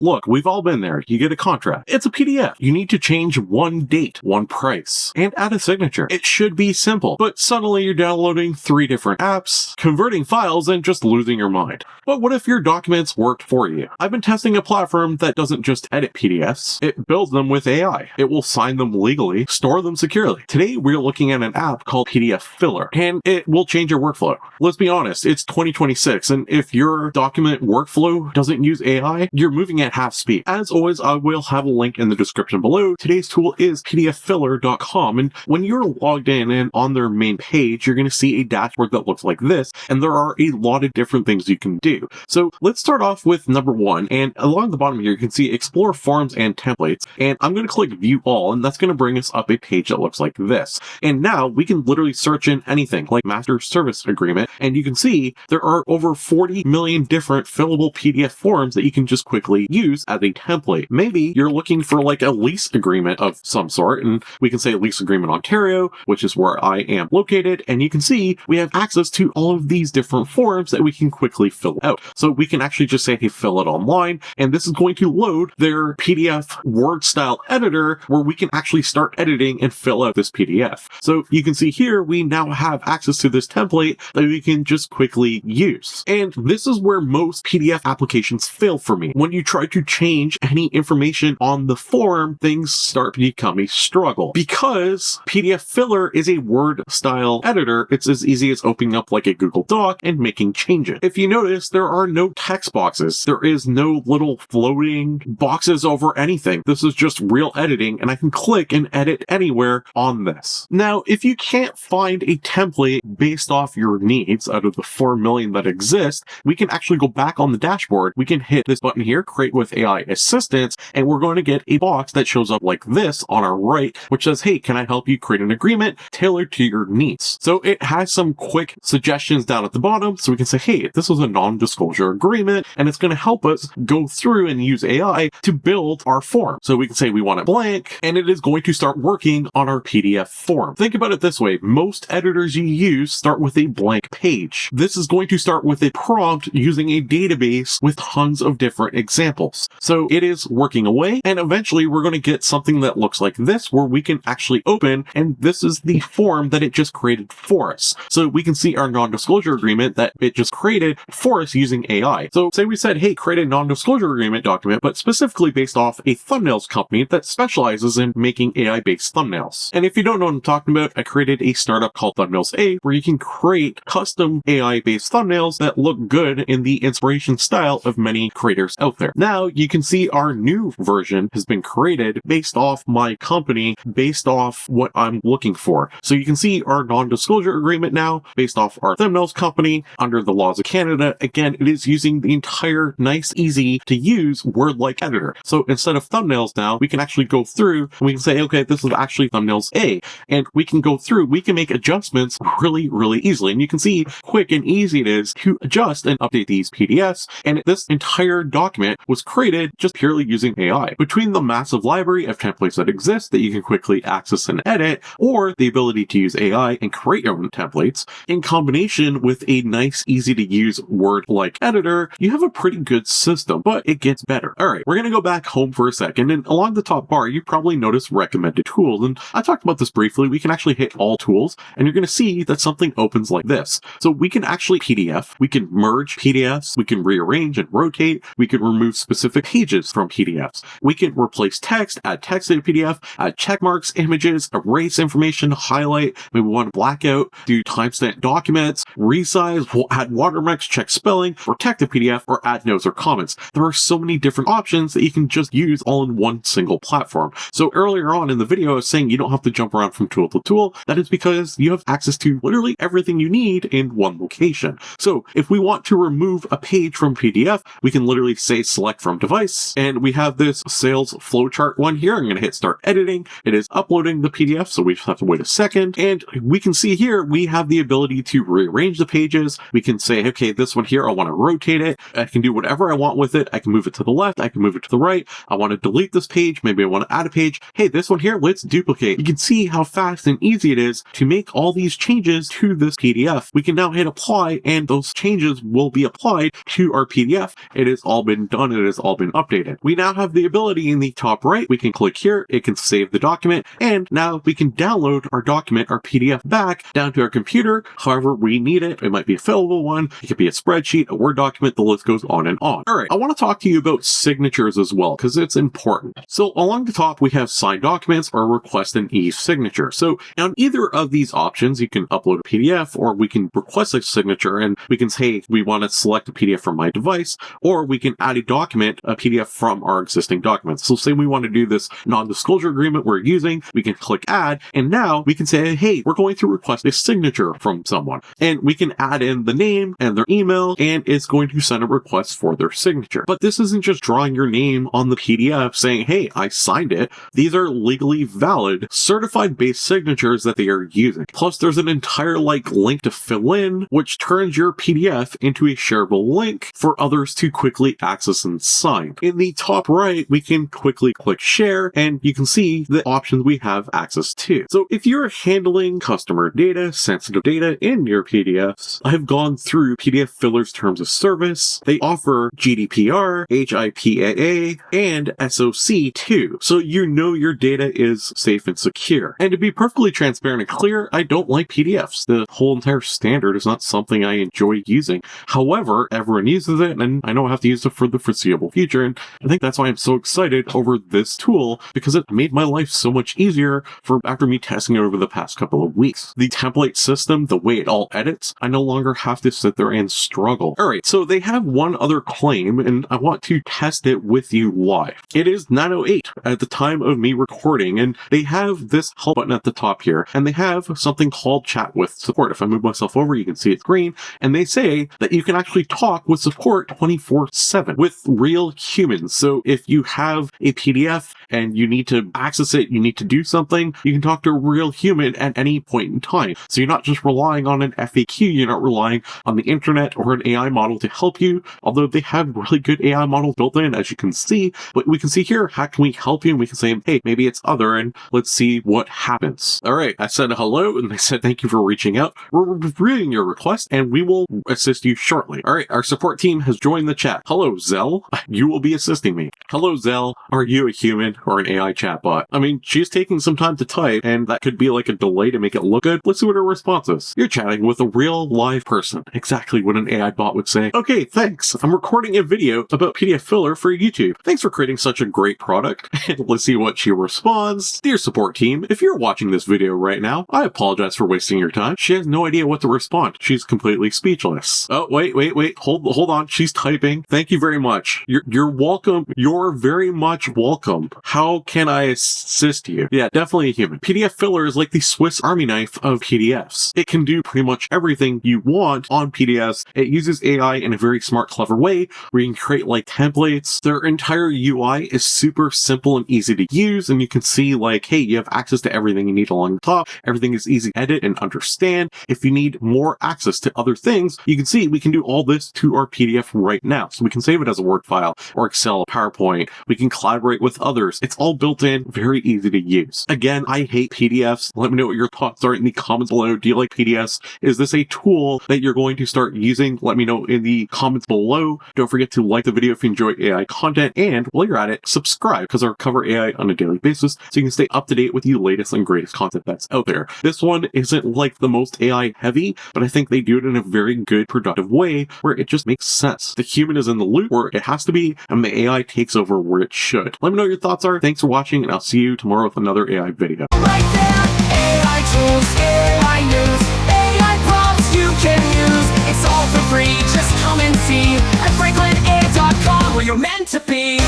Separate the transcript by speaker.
Speaker 1: Look, we've all been there. You get a contract. It's a PDF. You need to change one date, one price, and add a signature. It should be simple, but suddenly you're downloading 3 different apps, converting files, and just losing your mind. But what if your documents worked for you? I've been testing a platform that doesn't just edit PDFs, it builds them with AI. It will sign them legally, store them securely. Today, we're looking at an app called pdfFiller, and it will change your workflow. Let's be honest, it's 2026, and if your document workflow doesn't use AI, you're moving at half speed. As always, I will have a link in the description below. Today's tool is pdfFiller.com, and when you're logged in and on their main page, you're going to see a dashboard that looks like this, and there are a lot of different things you can do. So let's start off with number 1, and along the bottom here, you can see explore forms and templates, and I'm going to click view all, and that's going to bring us up a page that looks like this. And now we can literally search in anything like master service agreement, and you can see there are over 40 million different fillable PDF forms that you can just quickly use as a template. Maybe you're looking for like a lease agreement of some sort, and we can say lease agreement Ontario, which is where I am located, and you can see we have access to all of these different forms that we can quickly fill out. So we can actually just say, hey, fill it online, and this is going to load their PDF Word style editor where we can actually start editing and fill out this PDF. So you can see here, we now have access to this template that we can just quickly use. And this is where most PDF applications fail for me. When you try to change any information on the form, things start to become a struggle because pdfFiller is a Word style editor. It's as easy as opening up like a Google Doc and making changes. If you notice, there are no text boxes. There is no little floating boxes over anything. This is just real editing, and I can click and edit anywhere on this. Now, if you can't find a template based off your needs out of the 4 million that exist, we can actually go back on the dashboard. We can hit this button here, create with AI assistance, and we're going to get a box that shows up like this on our right, which says, hey, can I help you create an agreement tailored to your needs? So it has some quick suggestions down at the bottom. So we can say, hey, this was a non-disclosure agreement, and it's going to help us go through and use AI to build our form. So we can say we want it blank, and it is going to start working on our PDF form. Think about it this way. Most editors you use start with a blank page. This is going to start with a prompt using a database with tons of different examples. So it is working away, and eventually we're going to get something that looks like this where we can actually open, and this is the form that it just created for us. So we can see our non-disclosure agreement that it just created for us using AI. So say we said, hey, create a non-disclosure agreement document, but specifically based off a thumbnails company that specializes in making AI-based thumbnails. And if you don't know what I'm talking about, I created a startup called Thumbnails A where you can create custom AI-based thumbnails that look good in the inspiration style of many creators out there. Now you can see our new version has been created based off my company, based off what I'm looking for. So you can see our non-disclosure agreement now based off our thumbnails company under the laws of Canada. Again, it is using the entire nice, easy to use word-like editor. So instead of thumbnails now, we can actually go through and we can say, okay, this is actually thumbnails A. And we can go through, we can make adjustments really, really easily. And you can see quick and easy it is to adjust and update these PDFs. And this entire document was created just purely using AI. Between the massive library of templates that exist that you can quickly access and edit, or the ability to use AI and create your own templates, in combination with a nice, easy to use Word-like editor, you have a pretty good system, but it gets better. All right, we're going to go back home for a second, and along the top bar, you probably noticed recommended tools, and I talked about this briefly. We can actually hit all tools, and you're going to see that something opens like this. So we can actually PDF, we can merge PDFs, we can rearrange and rotate, we can remove specific pages from PDFs, we can replace text, add text to a PDF, add check marks, images, erase information, highlight, maybe we want to black out, do timestamp documents, resize, add watermarks, check spelling, protect a PDF, or add notes or comments. There are so many different options that you can just use all in one single platform. So earlier on in the video, I was saying you don't have to jump around from tool to tool. That is because you have access to literally everything you need in one location. So if we want to remove a page from PDF, we can literally say select from device, and we have this sales flowchart one here. I'm going to hit start editing. It is uploading the PDF, so we just have to wait a second, and we can see here we have the ability to rearrange the pages. We can say, okay, this one here, I want to rotate it. I can do whatever I want with it. I can move it to the left. I can move it to the right. I want to delete this page. Maybe I want to add a page. Hey, this one here, let's duplicate. You can see how fast and easy it is to make all these changes to this PDF. We can now hit apply, and those changes will be applied to our PDF. It has all been done. It has all been updated. We now have the ability in the top right, we can click here, it can save the document, and now we can download our document, our PDF back down to our computer however we need it. It might be a fillable one, it could be a spreadsheet, a Word document, the list goes on and on. All right, I want to talk to you about signatures as well because it's important. So along the top, we have signed documents or request an e-signature. So on either of these options, you can upload a PDF or we can request a signature and we can say, hey, we want to select a PDF from my device, or we can add a document, a PDF from our existing documents. So say we want to do this non-disclosure agreement we're using, we can click add, and now we can say, hey, we're going to request a signature from someone. And we can add in the name and their email, and it's going to send a request for their signature. But this isn't just drawing your name on the PDF saying, hey, I signed it. These are legally valid, certified based signatures that they are using. Plus, there's an entire link to fill in, which turns your PDF into a shareable link for others to quickly access and sign. In the top right, we can quickly click share, and you can see the options we have access to. So if you're handling customer data, sensitive data in your PDFs, I have gone through pdfFiller's terms of service. They offer GDPR, HIPAA, and SOC too. So you know your data is safe and secure. And to be perfectly transparent and clear, I don't like PDFs. The whole entire standard is not something I enjoy using. However, everyone uses it, and I know I have to use it for the foreseeable future. And I think that's why I'm so excited over this tool, because it made my life so much easier after me testing it over the past couple of weeks. The template system, the way it all edits, I no longer have to sit there and struggle. All right, so they have one other claim, and I want to test it with you live. It is 9:08 at the time of me recording, and they have this help button at the top here, and they have something called chat with support. If I move myself over, you can see it's green, and they say that you can actually talk with support 24/7 with real humans. So if you have a PDF and you need to access it, you need to do something, you can talk to a real human at any point in time. So you're not just relying on an FAQ, you're not relying on the internet or an AI model to help you, although they have really good AI models built in, as you can see. But we can see here, how can we help you? And we can say, hey, maybe it's other, and let's see what happens. All right, I said hello, and they said thank you for reaching out. We're reviewing your request, and we will assist you shortly. All right, our support team has joined the chat. Hello, Zell. You will be assisting me. Hello, Zell. Are you a human or an AI chatbot? I mean, she's taking some time to type, and that could be like a delay to make it look good. Let's see what her response is. You're chatting with a real live person. Exactly what an AI bot would say. Okay, thanks. I'm recording a video about pdfFiller for YouTube. Thanks for creating such a great product. And let's see what she responds. Dear support team, if you're watching this video right now, I apologize for wasting your time. She has no idea what to respond. She's completely speechless. Oh, wait. Hold on. She's typing. Thank you very much. You're welcome. You're very much welcome. How can I assist you? Yeah, definitely a human. pdfFiller is like the Swiss Army knife of PDFs. It can do pretty much everything you want on PDFs. It uses AI in a very smart, clever way where you can create templates. Their entire UI is super simple and easy to use, and you can see hey, you have access to everything you need along the top. Everything is easy to edit and understand. If you need more access to other things, you can see we can do all this to our PDF right now. So we can save it as a Word file or Excel, PowerPoint. We can collaborate with others. It's all built in, very easy to use. Again, I hate PDFs. Let me know what your thoughts are in the comments below. Do you like PDFs? Is this a tool that you're going to start using? Let me know in the comments below. Don't forget to like the video if you enjoy AI content, and while you're at it, subscribe, because I cover AI on a daily basis so you can stay up to date with the latest and greatest content that's out there. This one isn't the most AI heavy, but I think they do it in a very good, productive way where it just makes sense. The human is in the loop where it has to be, and the AI takes over where it should. Let me know what your thoughts are. Thanks for watching, and I'll see you tomorrow with another AI video.
Speaker 2: Right there, AI tools, AI news, AI prompts you can use. It's all for free, just come and see at franklinai.com, where you're meant to be.